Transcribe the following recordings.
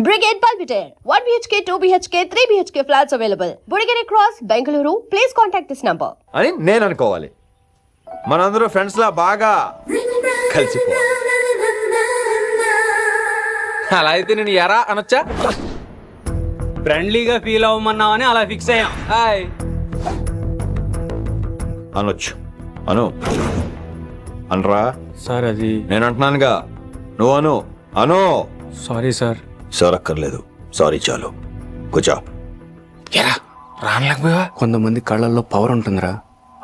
Brigade Palpitaire. 1 BHK, 2 BHK, 3 BHK flats available. Burigere Cross, Bengaluru. Please contact this number. అని నేను అనుకోవాలి. మనందరూ friends లా బాగా కలిసిపోవాలి. అలా అయితే నేను ఎరా అనొచ్చా? ఫ్రెండ్లీగా ఫీల్ అవ్వమన్నావని అలా ఫిక్స్ అయ్యాం. హాయ్ అనొచ్చు. అను అనరా. సార్ అది నేను అంటున్నానుగా, నువ్వు అను. అను. Sorry sir. సార్ అక్కర్లేదు, సారీ చాలు. కూర్చో. ఎరా రానలేకపోయావా? కొంతమంది కళ్ళల్లో పవర్ ఉంటుందిరా,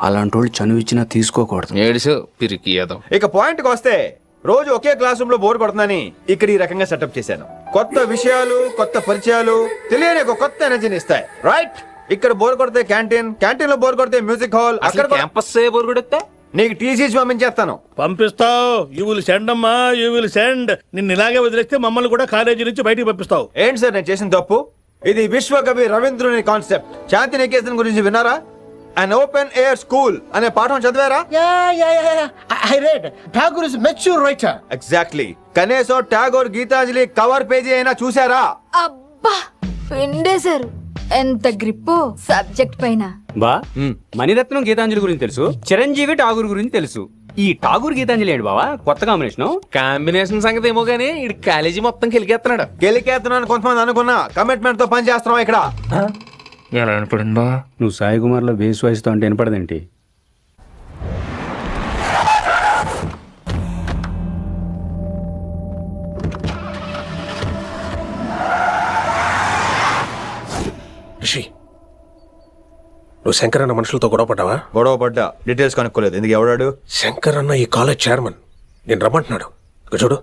అలాంటి వాళ్ళు చనువు ఇచ్చినా తీసుకోకూడదు. ఏడుసు పిరికి ఏదో. ఇక పాయింట్కి వస్తే, రోజు ఒకే క్లాస్ రూమ్ లో బోర్ కొడుతుందని ఇక్కడ ఈ రకంగా సెటప్ చేశాను. కొత్త విషయాలు, కొత్త పరిచయాలు తెలియని ఒక కొత్త ఎనర్జీని ఇస్తాయి. రైట్? ఇక్కడ బోర్ కొడితే క్యాంటీన్, క్యాంటీన్ లో బోర్ కొడితే మ్యూజిక్ హాల్, అక్కడ క్యాంపస్ బోర్ కొడితే నీకు టీసీస్ పంపించేస్తాను. పంపిస్తావు. యూ విల్ సెండ్ అమ్మా, యూ విల్ సెండ్. నిన్ను ఇలాగే వదిలేస్తే మమ్మల్ని కూడా కాలేజీ నుంచి బయటికి పంపిస్తావు. ఏంటి సార్ నేను చేసిన తప్పు? ఇది విశ్వకవి రవీంద్రుని కాన్సెప్ట్. శాంతి నికేతన్ గురించి విన్నారా? అన్ ఓపెన్ ఎయిర్ స్కూల్ అనే పాఠం చదివారా? I read. Tagore is a mature writer. Exactly. కనీసం టాగోర్ గీతాంజలి కవర్ పేజీ అయినా చూసారా? అబ్బా పిండేశారు. ఎంత గ్రిప్పు సబ్జెక్ట్ పైన. బా మణిరత్నం గీతాంజలి గురించి తెలుసు, చిరంజీవి ఠాగూర్ గురించి తెలుసు. ఈ ఠాగూర్ గీతాంజలి ఏంటి బావా కొత్త కాంబినేషన్ సంగతి ఏమో గానీ ఇడు కాలేజీ మొత్తం కెలికేస్తున్నాడు. గెలికేస్తున్నాను కొంతమంది అనుకున్నా, కమిట్మెంట్ తో పని చేస్తున్నాం ఇక్కడ. ఎలా అనిపడిందా? నువ్వు సాయి కుమార్ లో బేస్ వాయిస్ తో అంటే వినపడదేంటి? రిషి, నువ్వు శంకర్ అన్న మనుషులతో గొడవ పడ్డావా? గొడవ పడ్డా, డీటెయిల్స్ కనుక్కోలేదు. ఎందుకు? ఎవడాడు? శంకర్ అన్న ఈ కాలేజ్ చైర్మన్. నేను రమ్మంటున్నాడు. ఇక చూడు,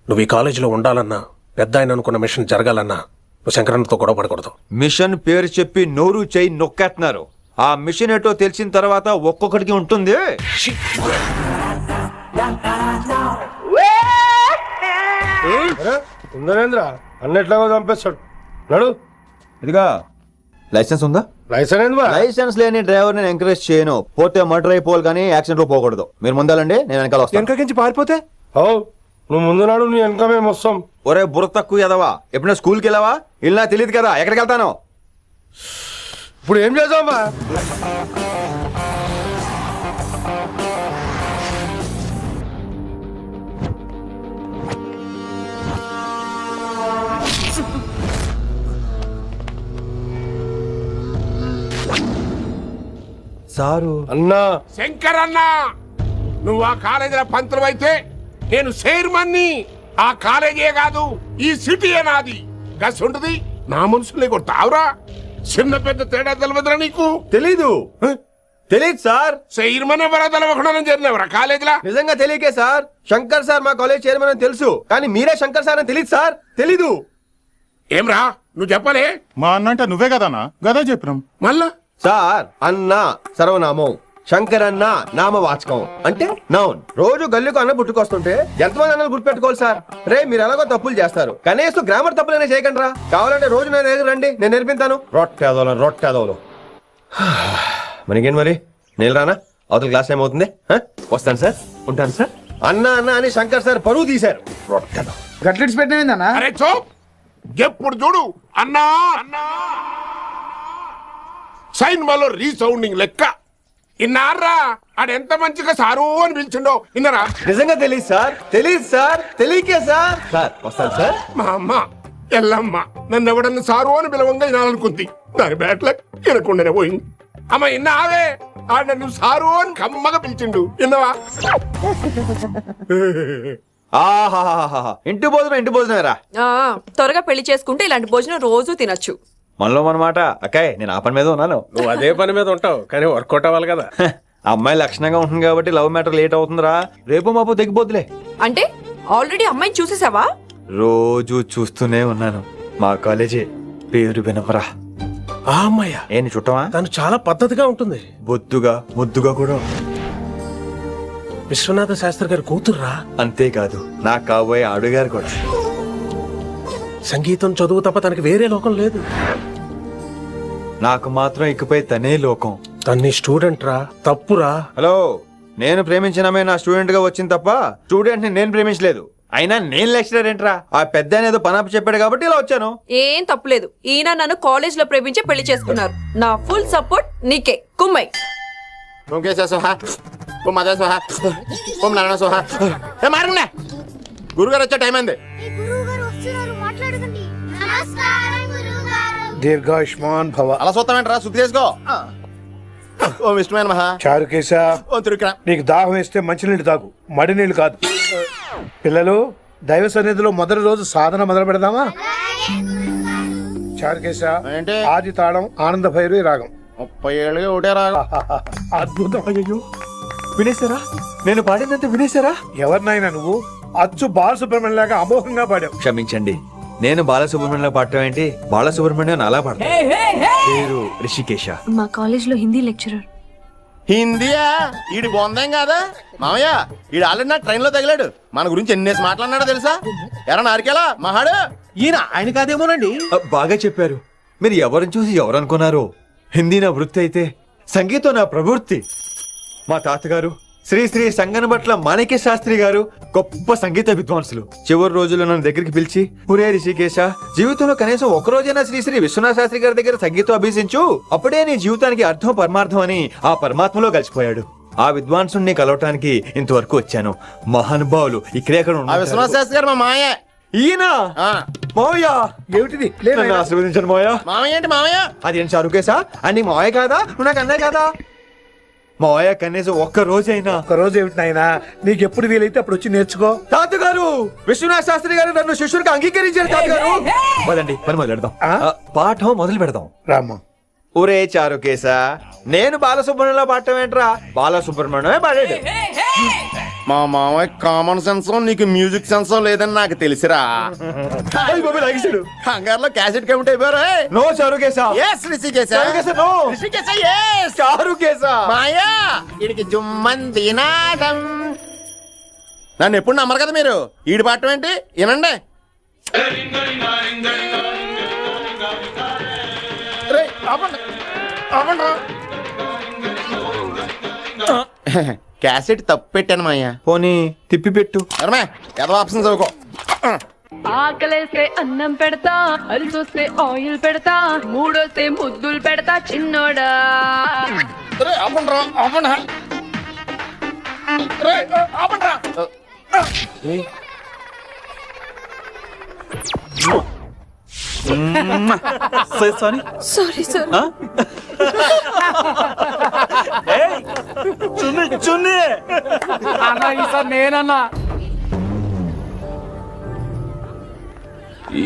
నువ్వు ఈ కాలేజీలో ఉండాలన్నా, పెద్ద ఆయన అనుకున్న మిషన్ జరగాలన్నా నువ్వు శంకర్ అన్నతో గొడవ పడకూడదు. మిషన్ పేరు చెప్పి నోరు చేయి నొక్కేస్తున్నారు. ఆ మిషన్ ఏటో తెలిసిన తర్వాత ఒక్కొక్కడికి ఉంటుంది. ఉందనేంద్ర అన్నట్లాగా చంపేస్తాడు. నడు. ఇదిగా లైసెన్స్ ఉందా? లైసెన్స్ లేని డ్రైవర్ నేను ఎంకరేజ్ చేయను. పోతే మర్డర్ అయిపోవాలి కానీ యాక్సిడెంట్ లో పోకూడదు. మీరు ముందాలండి, నేను వెనకాల వస్తాను. వెనకకించి పారిపోతే నువ్వు ముందు నాడు నీ వెనక మేము వస్తాం. ఒరే బుర్ర తక్కువ ఎదవా, ఎప్పుడైనా స్కూల్కి వెళ్ళావా? ఇలా తెలియదు కదా ఎక్కడికి వెళ్తాను. ఇప్పుడు ఏం చేద్దామా? సారు అన్నా, శంకర్ అన్నా, నువ్వు ఆ కాలేజీలో పంతులు అయితే నేను చైర్మన్ని. ఆ కాలేజీ కాదు, ఈ సిటీ నాది. గస్ ఉంటుంది నా మనుషుల్ని కొడతావురా? చిన్న పెద్ద తేడా తెలవదురా నీకు? తెలీదు. తెలీదు సార్. చైర్మన్ ఎవరో తెలవకుండా చేరినవరా కాలేజీలో? నిజంగా తెలియకే సార్. శంకర్ సార్ మా కాలేజ్ చైర్మన్ అని తెలుసు, కానీ మీరే శంకర్ సార్ అని తెలియదు సార్. తెలీదు. ఏమ్రా నువ్వు చెప్పలే? మా అన్నంటే నువ్వే కదన్నా, గదా చెప్పినాం. మళ్ళా సార్ అన్న సర్వనామం, శంకర్ అన్న నామవాచకం అంటే నౌన్. రోజు గల్లుకు అన్న పుట్టుకొస్తుంటే ఎంతమంది అన్నలు గుర్తుపెట్టుకోవాలి సార్? రే మీరు ఎలాగో తప్పులు చేస్తారు, కనీసం గ్రామర్ తప్పులైనా చేయకండి రా. కావాలంటే రోజు నా దగ్గర రండి, నేను నేర్పిస్తాను. రొట్టెదోలు మనకేంటి మరి? నేను రానా? అవతల క్లాస్ టైం అవుతుంది. వస్తాను సార్, ఉంటాను సార్. అన్న అన్న అని శంకర్ సార్ పరువు తీశారు. రొట్టెదో గట్లెట్స్ పెట్టినా? అరే చో, ఎప్పుడు చూడు అన్నా అన్నా. సైన్ malo రీసౌండింగ్ లెక్క. ఇన్నారా ఆడెంత మంచిగా సారు అని పిలిచిండో ఇన్నరా? నిజంగా తెలియదు సార్. తెలియదు సార్. తెలియకే సార్. సార్ వస్తాను సార్. మా అమ్మ ఎల్లమ్మ నన్ను ఎవడన్నా సారు అని పిలవంగా వినాలనుకుంది. దాని బ్యాట్ల వినకుండానే పోయింది. అమ్మ ఇన్నావే, ఆడ నువ్వు సారు అని కమ్మగా పిలిచిండు. విన్నవా? ఆహాహాహా, ఇంటి భోజనమేరా. త్వరగా పెళ్లి చేసుకుంటే ఇలాంటి భోజనం రోజు తినొచ్చు. మనలో మనమాట. అక్కాయ్ నేను ఆ పని మీద ఉన్నాను. నువ్వు అదే పని మీద ఉంటావు, కానీ వర్కౌట్ అవ్వాలి కదా. అమ్మాయి లక్షణంగా ఉంటుంది కాబట్టి లవ్ మ్యాటర్ లేట్ అవుతుందిరా. రేపు మాపు తెగిపోతులే. అంటే ఆల్రెడీ అమ్మాయిని చూసేసావా? రోజు చూస్తూనే ఉన్నాను. మా కాలేజీ పేరు వినవరా. ఆ అమ్మాయ ఏంటి చుట్టమా? తను చాలా పద్ధతిగా ఉంటుంది. బొద్దుగా ముద్దుగా కూడా. విశ్వనాథ శాస్త్రి గారి కూతుర్రా. అంతేకాదు నా కాబోయే ఆడుగారు కూడా. సంగీతం చదువు తప్ప తనకి వేరే లోకం లేదు. నాకు మాత్రం ఇకపై తనే లోకం. తన్ని స్టూడెంట్ రా, తప్పురా. హలో, నేను ప్రేమించిన అమ్మాయి నా స్టూడెంట్ గా వచ్చింది తప్ప స్టూడెంట్ ని నేను ప్రేమించలేదు. అయినా నేను లెక్చరర్ ఏంట్రా, ఆ పెద్ద ఏదో పనాపు చెప్పాడు కాబట్టి ఇలా వచ్చాను. ఏం తప్పులేదు. ఈయన నన్ను కాలేజ్ లో ప్రేమించి పెళ్లి చేసుకున్నారు. నా ఫుల్ సపోర్ట్ నీకే. కుమ్మై. ఓం కేశవ స్వాహ, ఓం మాధవ స్వాహ, ఓం నారాయణ స్వాహ. మారండి, గురుగారు వచ్చే టైం అయింది. దీర్ఘాయుష్మాన్ భవ. అలా చూస్తామేంట్రా, శుద్ధి చేసుకో. ఓం విష్ణుమైన మహా. చారుకేశ, ఓం తిరుక్రా. నీకు దాహం వేస్తే మంచినీళ్ళు తాగు, మడి నీళ్ళు కాదు. పిల్లలు, దైవ సన్నిధిలో మొదటి రోజు సాధన మొదలు పెడదామా? చారుకేశ, ఏంటి? ఆది తాళం ఆనంద భైరవి రాగం. 30 ఏళ్ళుగా ఒకటే రాగా. అద్భుతం. అయ్యో, వినేశారా? నేను పాడిందంటే వినేశారా? ఎవరినైనా నువ్వు అచ్చు బాలసుబ్రహ్మణ్యం లాగా అమోఘంగా పాడావు. క్షమించండి, నేను బాలసుబ్రహ్మణ్యంలో పాడటం ఏంటి, బాలసుబ్రహ్మణ్యం అలా పాడతా. పేరు రిషికేశ. మా కాలేజ్ లో హిందీ లెక్చరర్. హిందీయా? ఈడు బొందేం కాదా మామయ్య? ఈడు ఆల్రెడీ నా ట్రైన్ లో తగిలాడు. మన గురించి ఎన్నేసి మాట్లాడినాడో తెలుసా? ఎరా నారికేలా మహాడు. ఈయన ఆయన కాదేమోనండి. బాగా చెప్పారు. మీరు ఎవరిని చూసి ఎవరు అనుకున్నారు? హిందీ నా వృత్తి అయితే సంగీతం నా ప్రవృత్తి. మా తాతగారు శ్రీ శ్రీ సంగనబట్ల మాణిక్య శాస్త్రి గారు గొప్ప సంగీత విద్వాంసులు. చివరి రోజుల్లో నన్ను దగ్గరికి పిలిచి, పురే రిషికేశ, జీవితంలో కనీసం ఒక రోజైనా శ్రీ శ్రీ విశ్వనాథ శాస్త్రి గారి దగ్గర సంగీతం అభ్యసించు, అప్పుడే నీ జీవితానికి అర్థం పరమార్థం అని ఆ పరమాత్మలో కలిసిపోయాడు. ఆ విద్వాంసుని కలవటానికి ఇంతవరకు వచ్చాను. మహానుభావులు ఇక్కడే అక్కడ ఆ విశ్వనాథ శాస్త్రి గారు మా మామయ్య. ఈయన మావయ్య. ఏమిటిది? నన్ను ఆశీర్వదించండి మావయ్య. మామయ్య ఏంటి మామయ్య? అదేం చారుకేశా? అని మావయ్య కాదా? నువ్వు నాకు అన్నయ్య కాదా? మావయ్య కనీసం ఒక్క రోజైనా. ఒక రోజు ఏమిటి నాయనా, నీకు ఎప్పుడు వీలైతే అప్పుడు వచ్చి నేర్చుకో. తాతగారు, విశ్వనాథ శాస్త్రి గారు నన్ను శిష్యుడికి అంగీకరించారు. తాతగారు పదండి, పని మొదలు పెడదాం. పాఠం మొదలు పెడదాం. రామ్మా. ఒరే చారుకేశ, నేను బాలసుబ్రహ్మణ్యంలో పాడటం ఏంట్రా, బాలసుబ్రహ్మణ్యమే పాడాడు. మా మామయ్య కామన్ సెన్స్, నీకు మ్యూజిక్ సెన్స్ లేదని నాకు తెలిసిరా. కంగారులో క్యాసెట్ కమిట్ అయిపోయారా? No Charukesha. Yes, Rishikesha. Charukesha, no. Rishikesha, yes. Charukesha. Maya, ఈడికి జుమ్మంది నాదం. నన్ను ఎప్పుడు నమ్మరు కదా మీరు. ఈడి పాడటం ఏంటి వినండి. రేయ్, ఆపండి, ఆపండి. క్యాసెట్ తప్పు పెట్టాను మాయ్యా. పోనీ తిప్పి పెట్టు. ఏదో ఆప్షన్ చదువుకో. ఆకలేస్తే అన్నం పెడతా, అరిచొస్తే ఆయిల్ పెడతా, మూడొస్తే ముద్దులు పెడతా చిన్నోడా. Sorry sir. నేనన్నా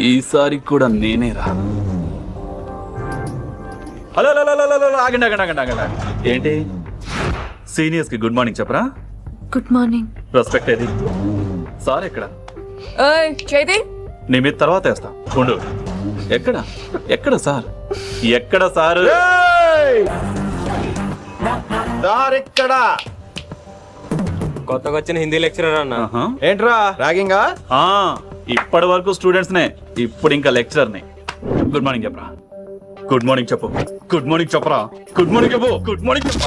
ఈసారి కూడా నేనే రా. హలో ఆగండి ఆగండి ఆగండి ఆగండి. ఏంటి సీనియర్స్ కి గుడ్ మార్నింగ్ చెప్పరా? Good morning. రెస్పెక్ట్ ఏది? సార్ ఎక్కడ? చేతి నీ మీద తర్వాత వేస్తా ఉండు. ఎక్కడ ఎక్కడ సార్? ఎక్కడ సార్? ఇక్కడ కొత్తగా వచ్చిన హిందీ లెక్చరర్ అన్న. ఏంట్రా ర్యాగింగా? ఇప్పటి వరకు స్టూడెంట్స్ నే, ఇప్పుడు ఇంకా లెక్చరర్ ని. గుడ్ మార్నింగ్ చెప్పరా. గుడ్ మార్నింగ్ చెప్పు. గుడ్ మార్నింగ్ చెప్పరా. గుడ్ మార్నింగ్ చెప్పు. గుడ్ మార్నింగ్ చెప్పు.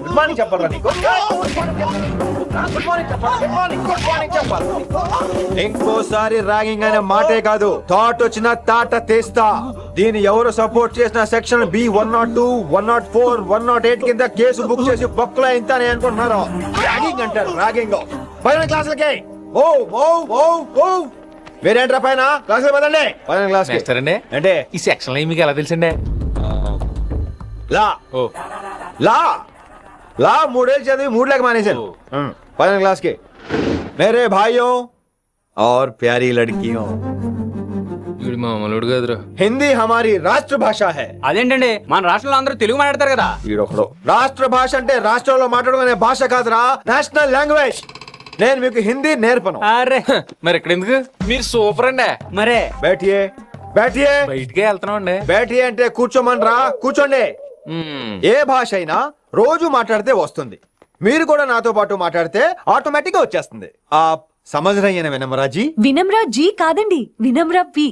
గుడ్ మార్నింగ్ చెప్పాలా నీకు? ఇంకోసారి ర్యాగింగ్ అనే మాటే కాదు, థాట్ వచ్చిన తాట తీస్తా. దీన్ని ఎవరు సపోర్ట్ చేసిన సెక్షన్ B 102, 104, 108 కింద కేసు బుక్ చేసి బొక్కలో ఇంత అనుకుంటున్నారు. ర్యాగింగ్ అంటారు, ర్యాగింగ్. పైన క్లాసులకి ఓ ఓ ఓ ఓ వేరేంట్రా పైన క్లాసులు పదండి. పైన క్లాస్ అండి. అంటే ఈ సెక్షన్ లో మీకు ఎలా తెలిసిండే? లా ఓ లా లా 3 ఏళ్ళు చదివి 3 लाख మానేశాను. పైన क्लास के मेरे भाइयों और प्यारी लड़कियों, వీడు మామూలుడు కాదురా. हिंदी हमारी राष्ट्र भाषा है. అదేంటండి, మన రాష్ట్రంలో అందరూ తెలుగు మాట్లాడతారు కదా. ఈడొకడు రాష్ట్ర భాష అంటే రాష్ట్రంలో మాట్లాడుకునే భాష కాదురా, నేషనల్ లాంగ్వేజ్. నేను మీకు హిందీ నేర్పను. అరే మరి ఇక్కడ ఎందుకు? మీరు సూపర్ అండి. మరే बैठिए बैठिए బయటికే వెళ్తున్నాం అండి. बैठिए అంటే కూర్చోమనరా, కూర్చోండి. ఏ భాష అయినా రోజు మాట్లాడితే వస్తుంది. మీరు కూడా నాతో పాటు మాట్లాడితే ఆటోమేటిక్ గా వచ్చేస్తుంది. ఆ సమజ్రయ్యన వినమ్రాజీ. వినమ్రా జీ కాదండి, వినమ్రా వి.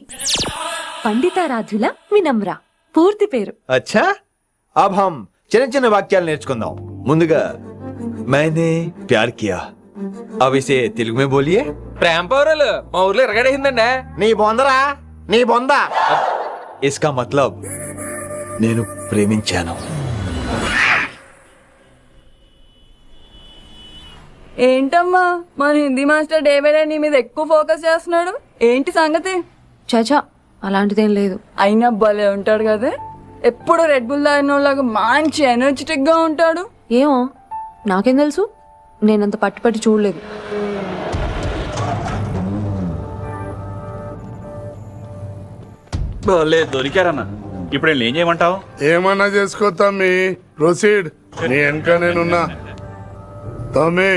పండితారాధ్యుల వినమ్రా పూర్తి పేరు. అచ్చా, అబ్ హమ్ చిన్న చిన్న వాక్యాలు నేర్చుకుందాం. ముందుగా मैंने प्यार किया अब इसे तेलुगु में बोलिए ప్రేమ పౌరాలు మా ఊర్లో ఎరగడేసిందండి. నీ బొందరా నీ బొంద. इसका मतलब నేను ప్రేమించాను. ఏంటమ్మా మన Hindi master day by day నీ మీద ఎక్కువ ఫోకస్ చేస్తున్నాడు, ఏంటి సంగతి? చాచా అలాంటిదేం లేదు. అయినా భలే ఉంటాడు కదా, ఎప్పుడు రెడ్ బుల్ తాగినోళ్ళగా మంచి ఎనర్జెటిక్ గా ఉంటాడు. ఏమో నాకేం తెలుసు, నేనంత పట్టుపట్టి చూడలేదు. భలే దొరికారన్న. ఇప్పుడు నేను ఏం చేయమంటావు? ఏమన్నా చేసుకో తమ్మి, ప్రొసీడ్. నీ వెనక నేనున్నా తమ్మి,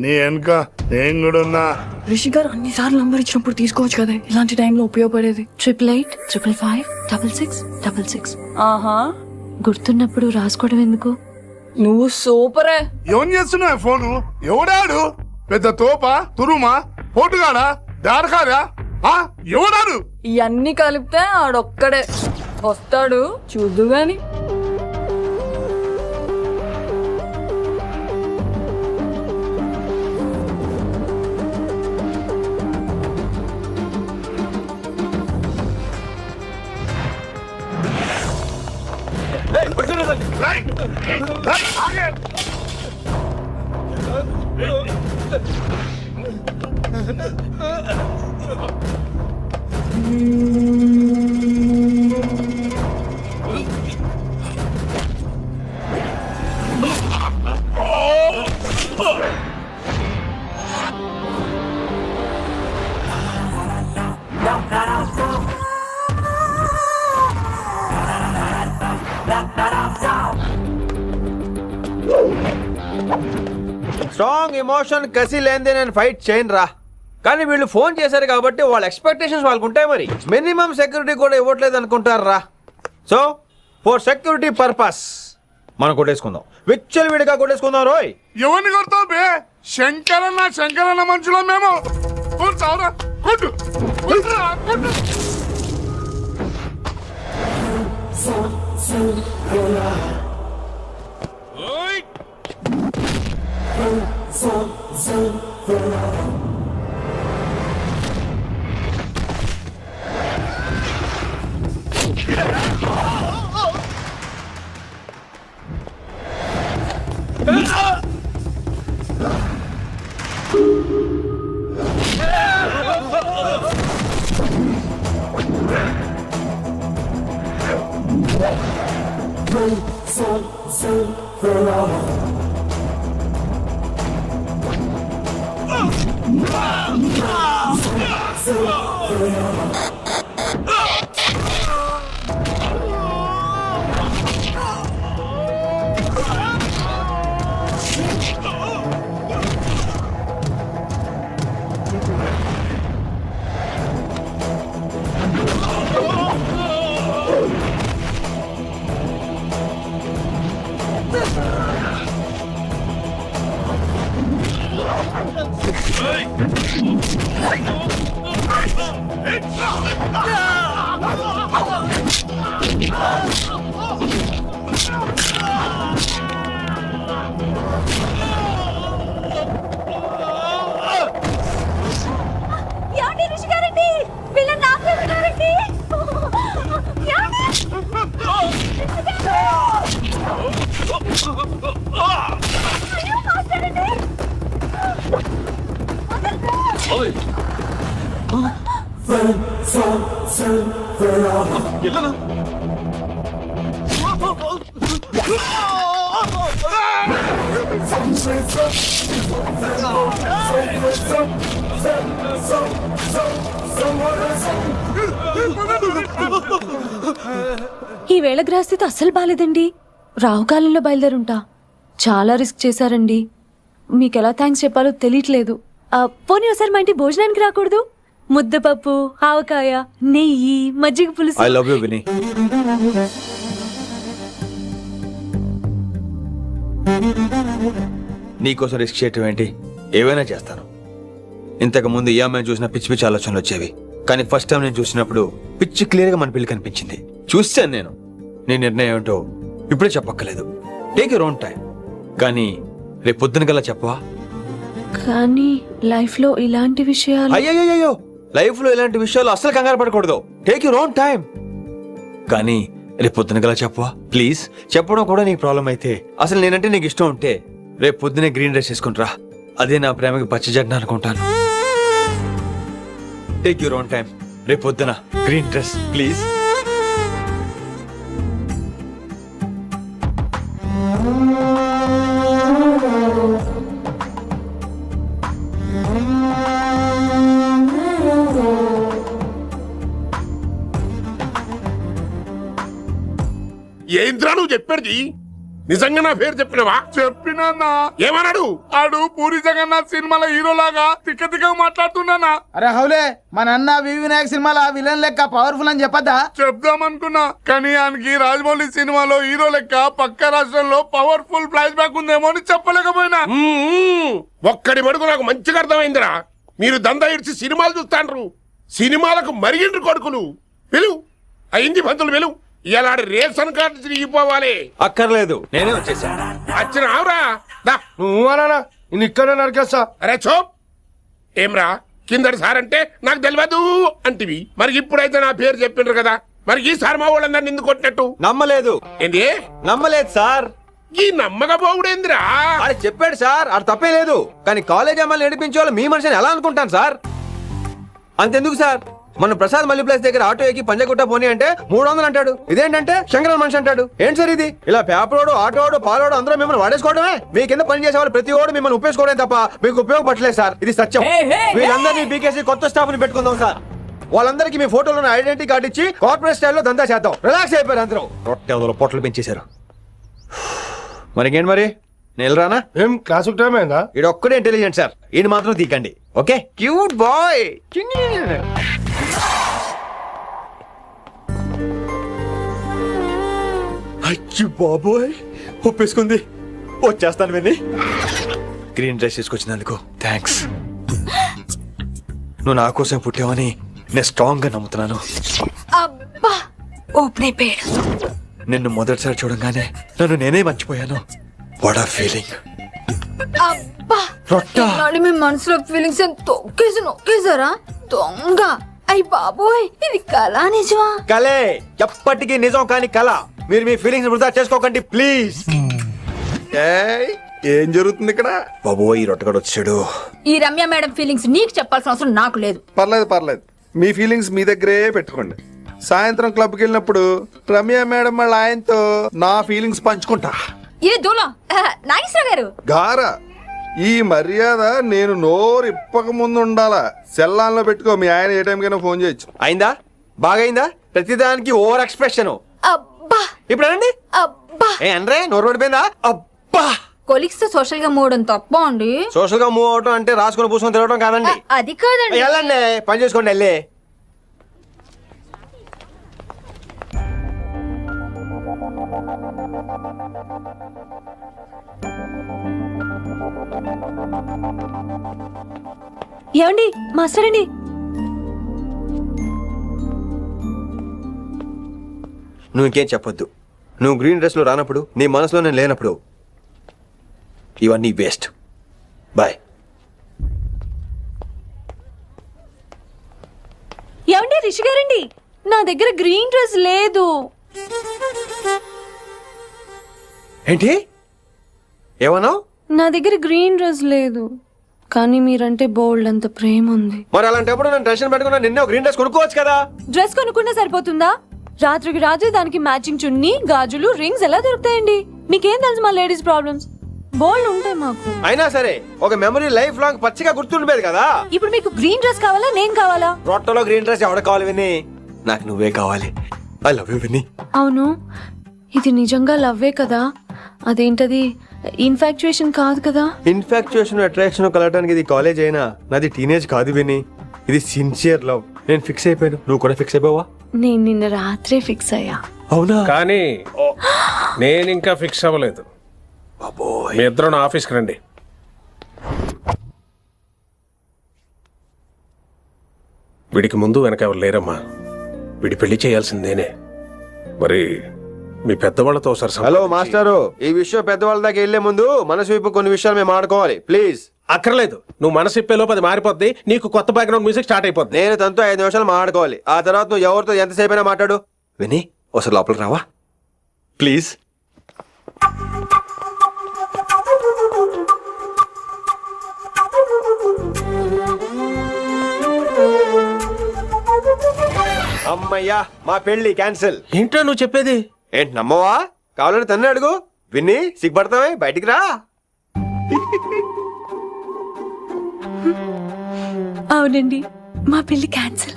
నీ వెనక నేను కూడా ఉన్నా. రిషి గారు అన్నిసార్లు నంబర్ ఇచ్చినప్పుడు తీసుకోవచ్చు కదా, ఇలాంటి టైంలో ఉపయోగపడేది. 8885556666. ఆహా, గుర్తున్నప్పుడు రాసుకోవడం ఎందుకు? నువ్వు సూపరే. ఏం చేస్తున్నావు ఫోను? ఎవడాడు? పెద్ద తోప, తురుమా, పోటుగాడా, దారకారా? ఎవడాడు? ఇవన్నీ కలిపితే ఆడొక్కడే వస్తాడు, చూద్దు గాని. స్ట్రాంగ్ ఎమోషన్ కసి లేనిదే నేను ఫైట్ చేయను రా. కానీ వీళ్ళు ఫోన్ చేశారు కాబట్టి వాళ్ళ ఎక్స్పెక్టేషన్స్ వాళ్ళకు ఉంటాయి. మరి మినిమం సెక్యూరిటీ కూడా ఇవ్వట్లేదు అనుకుంటారు రా. సో ఫర్ సెక్యూరిటీ పర్పస్ మనం కొట్టేసుకుందాం, విచ్చలు విడిగా కొట్టేసుకుందాం. రోయ్ ఎవరిని కొడతావు బే? శంకరన్న మనుషులం మేము. చావురా, కొట్టు, కొట్టురా, కొట్టు. ఈ వేళ గ్రహస్థితి అస్సలు బాలేదండి. రాహుకాలంలో బయలుదేరుంటా. చాలా రిస్క్ చేశారండి. మీకు ఎలా థ్యాంక్స్ చెప్పాలో తెలియట్లేదు. పోనీ ఒకసారి మా ఇంటి భోజనానికి రాకూడదు? ముద్దపప్పు, ఆవకాయ, నెయ్యి, మజ్జిగ పులుసు. ఐ లవ్ యు విని. నీకోసం రిస్క్ చేయటం ఏంటి? ఏవైనా చేస్తాను. ఇంతకు ముందు ఈ అమ్మాయిని చూసిన పిచ్చి పిచ్చి ఆలోచనలు వచ్చేవి, కానీ ఫస్ట్ టైం నేను చూసినప్పుడు పిచ్చి క్లియర్ గా మన పిల్లి కనిపించింది. చూశాను నేను. నీ నిర్ణయం ఏంటో ఇప్పుడే చెప్పక్కర్లేదు. Take your own time. కానీ రేపు పొద్దున గల చెప్పవా? కానీ లైఫ్ లో ఇలాంటి విషయాలు అయ్యో లైఫ్ లో ఇలాంటి విషయాలు అస్సలు కంగారు పడకూడదు. Take your own time. కానీ రేపు పొద్దున గల చెప్పవా ప్లీజ్? చెప్పడం కూడా నీకు ప్రాబ్లం అయితే, అసలు నేనంటే నీకు ఇష్టం ఉంటే రేపు పొద్దునే గ్రీన్ డ్రెస్ వేసుకుంటరా. అదే నా ప్రేమకి పచ్చజెండా అనుకుంటాను. Take your own time. రేపు పొద్దున గ్రీన్ డ్రెస్ ప్లీజ్. ఏంద్రా నువ్వు చెప్పేది? నిజంగా నా పేరు చెప్పినవా? చెప్పినా ఏమన్నాడు? ఆడు పూరి జగన్నాథ్ సినిమాలో హీరోలాగా తిక్క తిక్క మాట్లాడుతున్నానా? అరే హౌలే, మన అన్న వినాయక్ సినిమాలో విలన్ లెక్క పవర్ఫుల్ అని చెప్పద్దా? చెప్దామనుకున్నా కానీ ఆయనకి రాజమౌళి సినిమాలో హీరో లెక్క పక్క రాష్ట్రంలో పవర్ఫుల్ ఫ్లాష్ బ్యాక్ ఉందేమో అని చెప్పలేకపోయినా. ఒక్కడి మడుగు నాకు మంచిగా అర్థమైందిరా. మీరు దందా ఇడిచి సినిమాలు చూస్తాండ్రు, సినిమాలకు మరిగిండ్రు కొడుకులు. పిలువు అయింది పంతులు, పిలువు. ఇలా రేషన్ కార్డు తిరిగిపోవాలి. అక్కర్లేదు, నేనే వచ్చేసా. వచ్చిన ఆవురా నువ్వు అనా నేను ఇక్కడ నరికేస్తా. అరే చోప్. ఏమ్రా కిందటి సార్ అంటే నాకు తెలియదు అంటివి, మరి ఇప్పుడైతే నా పేరు చెప్పిండ్రు కదా, మరి ఈ సార్ మా వాళ్ళందరినీ ఎందుకు కొట్టినట్టు? నమ్మలేదు. ఏంది నమ్మలేదు సార్. ఈ నమ్మకపోవుడేందిరా? అది చెప్పాడు సార్, అది తప్పే లేదు. కానీ కాలేజ్ అమ్మాయిలు నడిపించే వాళ్ళు మీ మనిషిని ఎలా అనుకుంటాను సార్? అంతెందుకు సార్, మన ప్రసాద్ మల్లి ప్లేస్ దగ్గర ఆటో ఎక్కి పంజగుట్ట పోనీ అంటే 300 అంటాడు. ఇదేంటంటే శంకరన్ మనిషి అంటాడు. ఏంటి సార్ ఇది? ఇలా పేపరోడు, ఆటోడు, పాలోడు అందరూ మిమ్మల్ని వాడేసుకోవడమే. మీ కింద పని చేసే వాళ్ళు ప్రతి ఓడు మిమ్మల్ని ఉపయోగించుకోవడం తప్ప మీకు ఉపయోగపడలేదు సార్. ఇది సత్యం. వీళ్ళందరినీ బీకేసి కొత్త స్టాఫ్ ని పెట్టుకుందాం సార్. వాళ్ళందరికీ మీ ఫోటోలో ఐడెంటిటీ కార్డు ఇచ్చి కార్పొరేట్ స్టైల్లో దందా చేద్దాం. రిలాక్స్ అయిపోయారు అందరూ. రొట్టె పొట్టలు పెంచేశారు. మరికేంటి మరి నేను రానా? ఏం క్లాస్ టైం అయిందా? ఈడు ఒక్కడే ఇంటెలిజెంట్ సార్, ఈయన మాత్రం తీకండి. Okay cute boy. అచ్చి బాబోయ్, ఒప్పేసుకుంది. వచ్చేస్తాను విని. గ్రీన్ డ్రెస్ తీసుకొచ్చినందుకు థ్యాంక్స్. నువ్వు నా కోసం పుట్టావని నేను స్ట్రాంగ్ గా నమ్ముతున్నాను. అబ్బా ఓపెన్ అయిపోయాడు. నిన్ను మొదటిసారి చూడంగానే నన్ను నేనే మర్చిపోయాను. వాట్ ఆ ఫీలింగ్. అబ్బా రొట్టె. మీ మనసులో ఫీలింగ్స్ తొక్కేసి నొక్కేసారా దొంగ? అయ్యి బాబోయ్, ఇది కళ నిజమా? కలే, ఎప్పటికీ నిజం కాని కళ. మీరు మీ ఫీలింగ్స్ వృధా చేసుకోకండి ప్లీజ్. ఏం జరుగుతుంది ఇక్కడ? బాబోయ్, ఈ రొట్టెగాడు వచ్చాడు. ఈ రమ్య మేడం ఫీలింగ్స్ నీకు చెప్పాల్సిన అవసరం నాకు లేదు. పర్లేదు, మీ ఫీలింగ్స్ మీ దగ్గరే పెట్టుకోండి. సాయంత్రం క్లబ్కి వెళ్ళినప్పుడు రమ్య మేడం వాళ్ళ ఆయనతో నా ఫీలింగ్స్ పంచుకుంటా. ఏ దూలం నాగేశ్వర గారు గారా, ఈ మర్యాద నేను నోరు ఇప్పక ముందు ఉండాలా. సెల్లాన్లో పెట్టుకో, మీ ఆయన ఏ టైంకైనా ఫోన్ చేయొచ్చు. అయిందా? బాగైందా? ప్రతిదానికి ఓవర్ ఎక్స్ప్రెషన్. అబ్బా ఇప్పుడు అనండి. అబ్బా ఏ అనరే, నోరు పడిపోయిందా? అబ్బా. కొలిక్స్ తో సోషల్ గా మూవడం తప్ప అండి. సోషల్ గా మూవ్ అవటం అంటే రాసుకొని పూసుకొని తిరగడం కాదండి. అది కాదండి. వెళ్ళండి, పని చేసుకోండి. వెళ్ళే ఏమండి మాస్టర్ అండి, నువ్వు ఇంకేం చెప్పొద్దు. నువ్వు గ్రీన్ డ్రెస్ లో రానప్పుడు, నీ మనసులో నేను లేనప్పుడు ఇవన్నీ వేస్ట్. బాయ్. ఏమండి రిషి గారండి, నా దగ్గర గ్రీన్ డ్రెస్ లేదు. ఏంటి ఏమన్నావు? నా దగ్గర గ్రీన్ డ్రెస్ లేదు, కానీ మీరంటే బోల్డ్ అంత ప్రేమ ఉంది. మరి అలాంటప్పుడు నేను టెన్షన్ పెట్టుకున్నా, నిన్నే ఒక గ్రీన్ డ్రెస్ కొనుక్కోవచ్చు కదా. డ్రెస్ కొనుక్కున్నా సరిపోతుందా? రాత్రికి రాత్రి దానికి మ్యాచింగ్ చున్నీ, గాజులు, రింగ్స్ ఎలా దొరుకుతాయండి? మీకేం తెలుసు మా లేడీస్ ప్రాబ్లమ్స్? బోల్డ్ ఉంటాయి మాకు. అయినా సరే ఒక మెమరీ లైఫ్ లాంగ్ పచ్చిగా గుర్తుండిపోయేది కదా. ఇప్పుడు మీకు గ్రీన్ డ్రెస్ కావాలా, నేను కావాలా? రొట్టెలో గ్రీన్ డ్రెస్ ఎవడ కావాలి విని? నాకు నువ్వే కావాలి. ఐ లవ్ యూ విని. అవును, ఇది నిజంగా లవ్వే కదా? అదేంటది ఇన్ఫాక్చుయేషన్ కాదు కదా? ఇన్ఫాక్చుయేషన్, అట్రాక్షన్ కలగడానికి ఇది కాలేజ్ అయినా నాది టీనేజ్ కాదు విని. ఇది సిన్సియర్ లవ్. నేను ఫిక్స్ అయిపోయాను, నువ్వు కూడా ఫిక్స్ అయిపోవా? నేను నిన్న రాత్రే ఫిక్స్ అయ్యా. అవునా? కానీ నేను ఇంకా ఫిక్స్ అవ్వలేదు. మీ ఇద్దరు నా ఆఫీస్కి రండి. వీడికి ముందు వెనక ఎవరు లేరమ్మా. వీడి పెళ్లి చేయాల్సిందేనే. మరి మీ పెద్దవాళ్ళతో ఒకసారి హలో సంప్రదించి- మాస్టారు, ఈ విషయం పెద్దవాళ్ళ దాకా వెళ్లే ముందు మనసు వైపు కొన్ని విషయాలు మేము ఆడుకోవాలి ప్లీజ్. అక్కర్లేదు, నువ్వు మనసు ఇప్పేలోపు అది మారిపోద్ది, నీకు కొత్త బ్యాక్గ్రౌండ్ మ్యూజిక్ స్టార్ట్ అయిపోద్ది. నేను తనతో 5 నిమిషాలు మాట్లాడుకోవాలి. ఆ తర్వాత నువ్వు ఎవరితో ఎంతసేపు అయినా మాట్లాడు. విని ఒకసారి లోపలికి రావా ప్లీజ్. అమ్మయ్యా, మా పెళ్లి క్యాన్సిల్. ఏంటో నువ్వు చెప్పేది? ఏంటి నమ్మవా? కావాలంటే తన్నే అడుగు. విన్ని సిగ్గుపడతావే, బయటికి రా. అవునండి, మా పెళ్లి క్యాన్సిల్.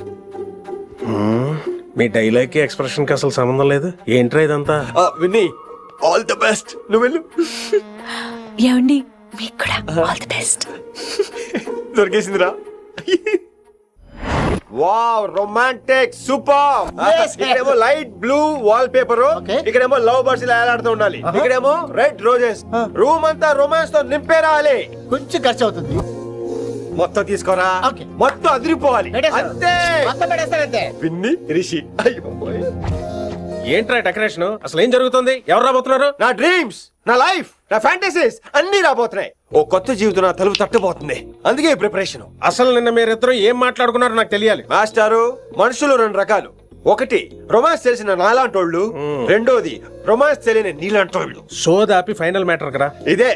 మీ డైలాగ్ కి ఎక్స్ప్రెషన్ కి అసలు సంబంధం లేదు. ఏంట్రా ఇదంతా? విన్ని ఆల్ ద బెస్ట్. నువ్వు వెళ్ళు. ఏమండి, మీకు కూడా ఆల్ ది బెస్ట్. దొరికేసిందిరా. Wow, romantic, super. ఇక్కడేమో లైట్ బ్లూ వాల్ పేపర్, ఇక్కడేమో లవ్ బర్డ్స్ ఇలా ఏలాడుతూ ఉండాలి, ఇక్కడేమో రెడ్ రోజెస్. రూమ్ అంతా రొమాన్స్ తో నింపే రావాలి. కొంచెం ఖర్చు అవుతుంది. మొత్తం తీసుకోరా, మొత్తం అదిరిపోవాలి అంతే. విన్ని రిషి. అయ్యో బాబోయ్. ఏంట్రా డెకరేషన్? అసలు ఏం జరుగుతుంది? ఎవరు రాబోతున్నారు? నా డ్రీమ్స్, నా లైఫ్, నా ఫ్యాంటసీస్ అన్ని రాబోతున్నాయి. ఓ కొత్త జీవితం నా తలుపు తట్టబోతుంది. అందుకే ప్రిపరేషన్. అసలు నిన్న మీరిద్దరు ఏం మాట్లాడుకున్నారో నాకు తెలియాలి. మాస్టారు, మనుషులు 2 రకాలు. ఒకటి రొమాన్స్ తెలిసిన నాలాంటోళ్ళు, రెండోది రొమాన్స్ తెలియని నీలాంటోళ్ళు. సోదాపి ఫైనల్ మ్యాటర్ కదా. ఇదే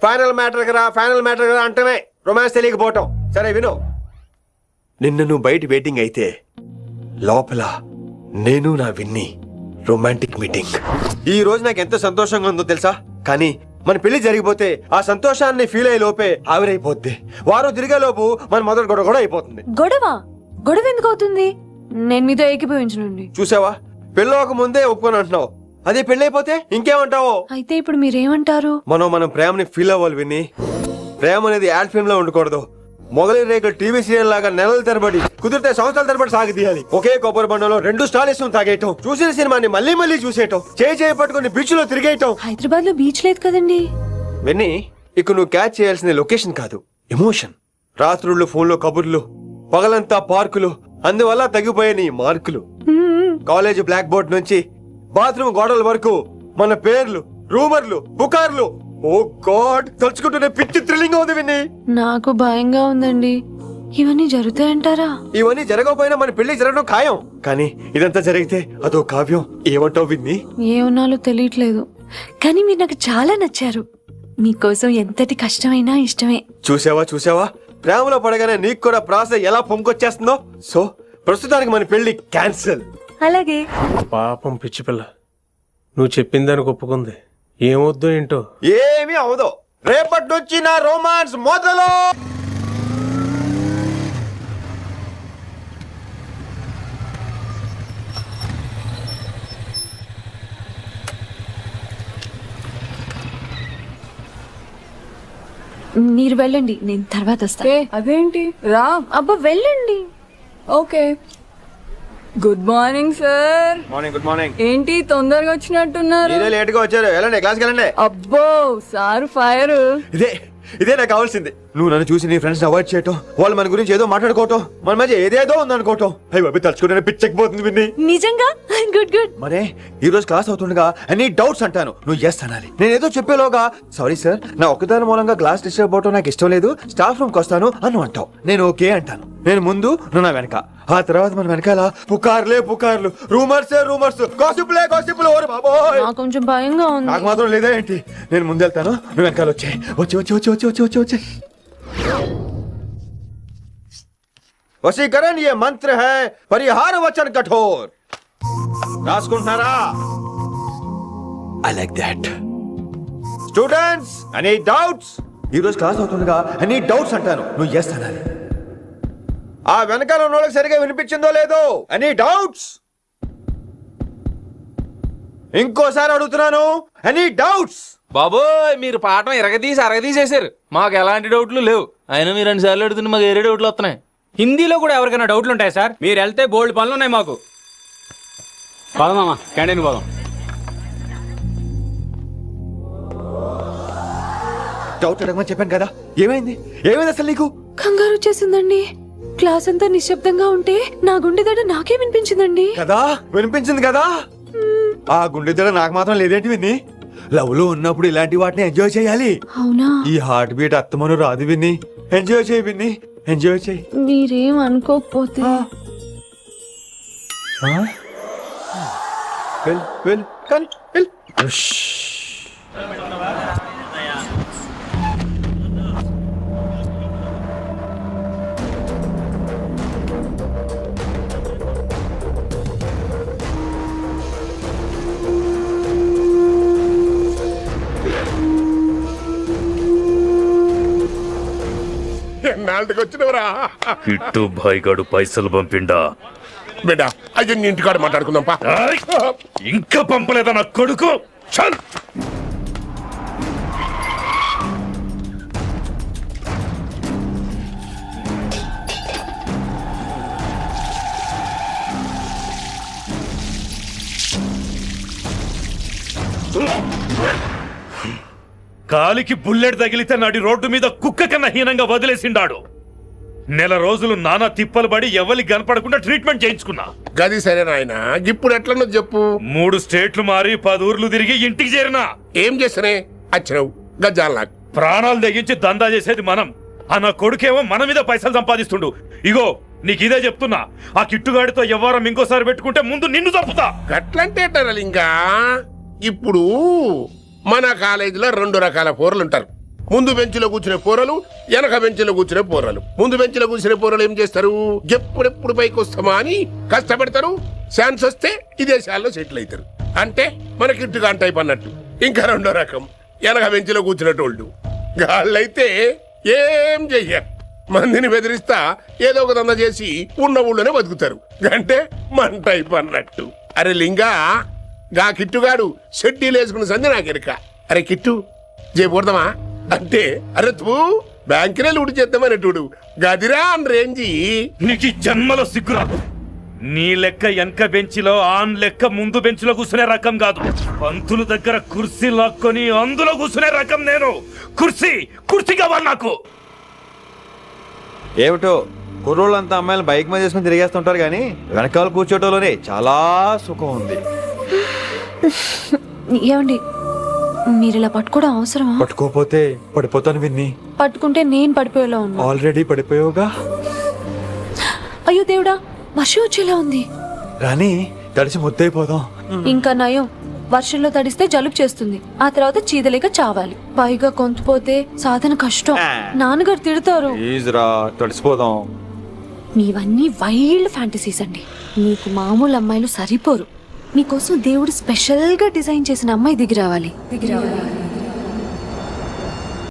ఫైనల్ మ్యాటర్ కదా. ఫైనల్ మ్యాటర్ కదా అంటమే రొమాన్స్ తెలియకపోవటం. సరే విను, నిన్న నువ్వు బయట వెయిటింగ్ అయితే లోపల నేను నా విన్ని రొమాంటిక్ మీటింగ్. ఈ రోజు నాకు ఎంత సంతోషంగా ఉందో తెలుసా? కానీ మన పెళ్లి జరిగిపోతే ఆ సంతోషాన్ని ఫీల్ అయ్యే లోపే ఆవిరైపోద్ది. వారం తిరిగే లోపు మన మొదటి గొడవ కూడా అయిపోతుంది. గొడవ ఎందుకు అవుతుంది? నేను మీతో ఏకీభవించనండి. చూసావా, పెళ్ళవక ముందే ఒప్పుకొని అంటున్నావు. అదే పెళ్ళైపోతే ఇంకేమంటావో. అయితే ఇప్పుడు మీరేమంటారు? మనం ప్రేమని ఫీల్ అవ్వాలి విని. ప్రేమ అనేది యాడ్ ఫిల్మ్ లో ఉండకూడదు. మొగలి రేకులు టీవీ సీరియల్ లాగా నెలల తరబడి, కుదిరితే సంవత్సరాల తరబడి సాగి తీయాలి. ఒకే కొబ్బరి బండంలో 2 స్టాలిస్ తాగేయటం, చూసిన సినిమాని మళ్ళీ మళ్ళీ చూసేయటం, చేయి పట్టుకుని బీచ్ లో తిరిగేయటం. హైదరాబాద్ లో బీచ్ లేదు కదండి. విన్ని, ఇక నువ్వు క్యాచ్ చేయాల్సిన లొకేషన్ కాదు, ఎమోషన్. రాత్రుళ్ళు ఫోన్లో కబుర్లు, పగలంతా పార్కులు, అందువల్ల తగ్గిపోయే నీ మార్కులు. కాలేజ్ బ్లాక్ బోర్డ్ నుంచి బాత్రూమ్ గోడల వరకు మన పేర్లు, రూమర్లు, పుకార్లు. ఓ గాడ్, తలుచుకుంటూనే పిచ్చి థ్రిల్లింగ్ అవుతుంది విన్ని. నాకు భయంగా ఉందండి. ఇవన్నీ జరుగుతాయంటారా? ఇవన్నీ జరగకపోయినా మన పెళ్లి జరగడం ఖాయం. కానీ ఇదంతా జరిగితే అదో కావ్యం. ఏమంటావు విన్ని? ఏమన్నాలో తెలియట్లేదు, కానీ మీరు నాకు చాలా నచ్చారు. మీకోసం ఎంతటి కష్టమైనా ఇష్టమే. చూసావా, ప్రేమలో పడగానే నీకు కూడా ప్రాస ఎలా పొంకొచ్చేస్తుందో. సో ప్రస్తుతానికి మన పెళ్లి క్యాన్సిల్. అలాగే. పాపం పిచ్చి పిల్ల, నువ్వు చెప్పిందానికి ఒప్పుకుంది. ఏమొద్దు ఏంటో. ఏమీ అవదో. రేపటి నుంచి నా రొమాన్స్ మొదలు. మీరు వెళ్ళండి, నేను తర్వాత వస్తా. అదేంటి రా. అబ్బా వెళ్ళండి. Okay. Good morning sir. Morning. Good morning. ఏంటి తొందరగా వచ్చినట్టున్నారు? మీరే లేట్ గా వచ్చారు. వెళ్ళండి, క్లాస్కి వెళ్ళండి. అబ్బో సార్ ఫైర్. ఇదే నాకు కావాల్సింది. నువ్వు నన్ను చూసి నీ ఫ్రెండ్స్ అవాయిడ్ చేయటం, వాళ్ళు మన గురించి ఏదో మాట్లాడుకోవటం, మన మధ్య ఏదేదో ఉందనుకోవటం. అయ్యి బాబు, తలుచుకుంటే పిచ్చెక్కిపోతుంది విన్ని. నిజంగా గుడ్. మరే ఈ రోజు క్లాస్ అవుతుండగా ఎనీ డౌట్స్ అంటాను, నువ్వు ఎస్ అనాలి. నేను ఏదో చెప్పేలోగా సారీ సార్, నా ఒక్కదాని మూలంగా క్లాస్ డిస్టర్బ్ అవటం నాకు ఇష్టం లేదు, స్టాఫ్ రూమ్ కి వస్తాను అని అంటావు. నేను ఓకే అంటాను. నేను ముందు, నువ్వు నా వెనక. ఆ తర్వాత మన వెనకాల పుకార్లు, రూమర్స్, గాసిప్లే. ఓరే బాబోయ్, నాకు కొంచెం భయంగా ఉంది. నాకు మాత్రం లేదా ఏంటి? నేను ముందెళ్తాను, నువ్వు వెనకాల వచ్చే. వశీకరణ ये मंत्र है, परिहार वचन कठोर. రాసుకుంటున్నారా? I like that. Students, any doubts? ఈ రోజు క్లాస్ అవుతుండగా ఎనీ డౌట్స్ అంటాను, నువ్వు ఎస్ అనాలి. ఆ వెనకాల ఉన్న వాళ్ళకి సరిగా వినిపించిందో లేదో? Any doubts? ఇంకోసారి అడుగుతున్నాను, ఎనీ డౌట్స్? బాబోయ్, మీరు పాఠం అరగదీసేశారు. మాకు ఎలాంటి డౌట్లు లేవు. అయినా మీరు 2 సార్లు అడుగుతుంటే మాకు ఏరే డౌట్లు వస్తున్నాయి. హిందీలో కూడా ఎవరికైనా డౌట్లు ఉంటాయి సార్? మీరు వెళ్తే బోల్డ్ పనులు ఉన్నాయి మాకు. పదమామా, క్యాంటీన్ పోదాం. డౌట్ అడగమని చెప్పాను కదా, ఏమైంది అసలు నీకు? కంగారు వచ్చేసిందండి. క్లాస్ అంతా నిశ్శబ్దంగా ఉంటే నా గుండె దడ నాకే వినిపించిందండి. కదా, వినిపించింది కదా. ఆ గుండె దడ నాకు మాత్రం లేదేంటి విన్ని? లవ్ లో ఉన్నప్పుడు ఇలాంటి వాటిని ఎంజాయ్ చేయాలి. అవునా? ఈ హార్ట్ బీట్ అత్తమను రాదు విన్ని. ఎంజాయ్ చేయి విన్ని, ఎంజాయ్ చేయి. మీరేం అనుకోకపోతే వెల్ కానీ వెల్. ఎన్నాళ్ళకి వచ్చినవరా కిట్టు భాయ్ గడు పైసలు పంపిండా? బిడ్డ అయ్యో నీ ఇంటికాడ మాట్లాడుకుందాం పా. ఇంకా పంపలేదా నా కొడుకు? చల్. కాలికి బుల్లెట్ తగిలితే నాటి రోడ్డు మీద కుక్క కన్నా హీనంగా వదిలేసిండాడు. నెల రోజులు నానా తిప్పలు పడి ఎవరికి కనపడకుండా ట్రీట్మెంట్ చేయించుకున్నా. గది సరే నాయన, ఇప్పుడు ఎట్లనో చెప్పు. 3 స్టేట్లు మారి 10 ఊర్లు తిరిగి ఇంటికి చేరినా. ఏం చేస్తానే వచ్చినావు గజ్జాల నాకు. ప్రాణాలు తెగించి దందా చేసేది మనం. ఆ నా కొడుకేమో మన మీద పైసలు సంపాదిస్తుండు. ఇగో నీకు ఇదే చెప్తున్నా, ఆ కిట్టుగాడితో ఎవరం ఇంకోసారి పెట్టుకుంటే ముందు నిన్ను చంపుతా. గట్లంటే ఇంకా ఇప్పుడు మన కాలేజీలో 2 రకాల పోరలు ఉంటారు. ముందు బెంచ్లో కూర్చునే పోరలు, వెనక బెంచ్లో కూర్చునే పోరలు. ముందు బెంచ్లో కూర్చునే పోరలు ఏం చేస్తారు? ఎప్పుడెప్పుడు పైకి వస్తామా అని కష్టపడతారు. ఛాన్స్ వస్తే విదేశాల్లో సెటిల్ అవుతారు. అంటే మన కిట్టుగా టైప్ అన్నట్టు. ఇంకా 2వ రకం వెనక బెంచ్లో కూర్చునేటోళ్ళు. వాళ్ళైతే ఏం చెయ్యరు, మందిని బెదిరిస్తా ఏదో ఒక దంద చేసి ఉన్న ఊళ్ళోనే బతుకుతారు. అంటే మన టైప్ అన్నట్టు. అరే లింగా, గా కిట్టుగాడు షెడ్డీలు వేసుకున్న సంది నాకెరక. అరే కిట్టు చేయకూడదామా అంటే, అరే తూ బ్యాంకునే లూటి చేద్దామనేటోడు గదిరా అని రేంజి. నీకు ఈ జన్మలో సిగ్గురాదు. నీ లెక్క వెనక బెంచిలో, ఆన్ లెక్క ముందు బెంచ్లో కూర్చునే రకం కాదు. పంతుల దగ్గర కుర్చీ లాక్కొని అందులో కూర్చునే రకం నేను. కుర్చీ కావాలి నాకు. ఏమిటో కుర్రోళ్ళంతా అమ్మాయిలు బైక్ మీద చేసుకుని తిరిగేస్తుంటారు కానీ వెనకాల కూర్చోటంలోనే చాలా సుఖం ఉంది. ఏమండి, మీరు ఇలా పట్టుకోవడం అవసరమా? పట్టుకోపోతే పడిపోతాను విన్ని. పట్టుకుంటే నేను పడిపోయేలా ఉన్నా. ఆల్రెడీ పడిపోయావుగా. అయ్యో దేవుడా, వర్షం వచ్చేలా ఉంది. రాని తడిసి ముద్దైపోదాం. ఇంకా నయం, వర్షంలో తడిస్తే జలుబు చేస్తుంది, ఆ తర్వాత చీదలేక చావాలి. పైగా కొంతపోతే సాధన కష్టం, నాన్నగారు తిడతారు. రా తడిసిపోదాం. మీవన్నీ వైల్డ్ ఫ్యాంటసీస్ అండి. మీకు మామూలు అమ్మాయిలు సరిపోరు. మీకోసం దేవుడు స్పెషల్ గా డిజైన్ చేసిన అమ్మాయి దిగి రావాలి.